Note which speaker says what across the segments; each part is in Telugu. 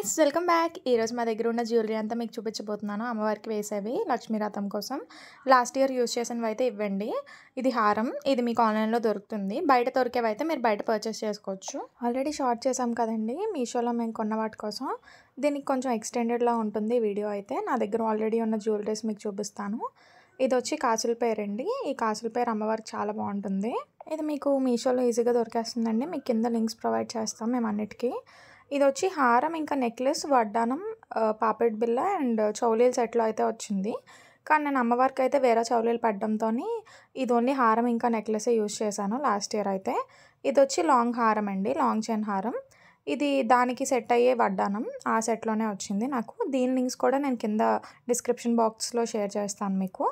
Speaker 1: Friends welcome back. ఈరోజు మా దగ్గర ఉన్న జ్యువెలరీ అంతా మీకు చూపించబోతున్నాను. అమ్మవారికి వేసేవి లక్ష్మీ రథం కోసం లాస్ట్ ఇయర్ యూజ్ చేసినవి అయితే ఇవ్వండి. ఇది హారం, ఇది మీకు ఆన్లైన్లో దొరుకుతుంది. బయట దొరికేవి అయితే మీరు బయట పర్చేస్ చేసుకోవచ్చు. ఆల్రెడీ షార్ట్ చేసాం కదండి మీషోలో మేము కొన్న వాటి కోసం. దీనికి కొంచెం ఎక్స్టెండెడ్లా ఉంటుంది వీడియో అయితే. నా దగ్గర ఆల్రెడీ ఉన్న జ్యువెలరీస్ మీకు చూపిస్తాను. ఇది వచ్చి కాసుల పేరు అండి. ఈ కాసుల పేరు అమ్మవారికి చాలా బాగుంటుంది. ఇది మీకు మీషోలో ఈజీగా దొరికేస్తుందండి. మీకు కింద లింక్స్ ప్రొవైడ్ చేస్తాం మేము అన్నిటికీ. ఇది వచ్చి హారం, ఇంకా నెక్లెస్, వడ్డానం, పాపెట్ బిల్ల అండ్ చౌలీల సెట్లో అయితే వచ్చింది. కానీ నేను అమ్మవారికి అయితే వేరే చౌలీలు పడ్డంతో ఇది ఓన్లీ హారం ఇంకా నెక్లెసే యూజ్ చేశాను లాస్ట్ ఇయర్ అయితే. ఇది వచ్చి లాంగ్ హారం అండి, లాంగ్ చైన్ హారం. ఇది దానికి సెట్ అయ్యే వడ్డానం ఆ సెట్లోనే వచ్చింది నాకు. దీని లింక్స్ కూడా నేను కింద డిస్క్రిప్షన్ బాక్స్లో షేర్ చేస్తాను మీకు.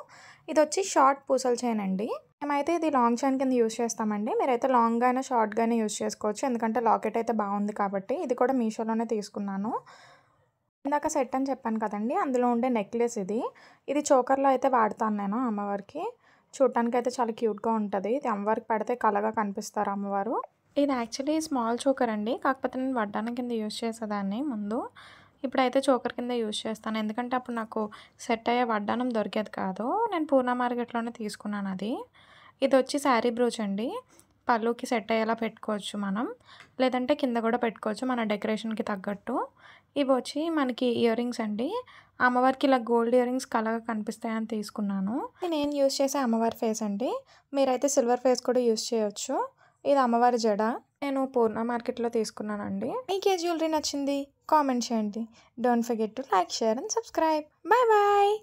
Speaker 1: ఇది వచ్చి షార్ట్ పూసల చైన్ అండి. మేమైతే ఇది లాంగ్ చైన్ కింద యూజ్ చేస్తామండి. మీరైతే లాంగ్గా అయినా షార్ట్గా అయినా యూజ్ చేసుకోవచ్చు, ఎందుకంటే లాకెట్ అయితే బాగుంది కాబట్టి. ఇది కూడా మీషోలోనే తీసుకున్నాను. ఇందాక సెట్ అని చెప్పాను కదండి, అందులో ఉండే నెక్లెస్ ఇది. ఇది చోకర్లో అయితే వాడతాను నేను అమ్మవారికి. చూడటానికి అయితే చాలా క్యూట్గా ఉంటుంది. ఇది అమ్మవారికి పెడితే కళగా కనిపిస్తారు అమ్మవారు. ఇది యాక్చువల్లీ స్మాల్ చోకర్ అండి, కాకపోతే నేను వడ్డానం కింద యూజ్ చేసేదాన్ని ముందు. ఇప్పుడైతే చోకర్ కింద యూజ్ చేస్తాను, ఎందుకంటే అప్పుడు నాకు సెట్ అయ్యే వడ్డానం దొరికేది కాదు. నేను పూర్ణ మార్కెట్లోనే తీసుకున్నాను అది. ఇది వచ్చి శారీ బ్రూచ్ అండి. పళ్ళుకి సెట్ అయ్యేలా పెట్టుకోవచ్చు మనం, లేదంటే కింద కూడా పెట్టుకోవచ్చు మన డెకరేషన్కి తగ్గట్టు. ఇవి వచ్చి మనకి ఇయర్ రింగ్స్ అండి. అమ్మవారికి ఇలా గోల్డ్ ఇయర్ రింగ్స్ కలగా కనిపిస్తాయని తీసుకున్నాను. నేను యూజ్ చేసే అమ్మవారి ఫేస్ అండి. మీరైతే సిల్వర్ ఫేస్ కూడా యూజ్ చేయొచ్చు. ఇది అమ్మవారి జడ. నేను పూర్ణ మార్కెట్లో తీసుకున్నానండి. మీకు ఏ జ్యువెలరీ నచ్చింది కామెంట్ చేయండి. Don't forget to like, share and subscribe. Bye bye.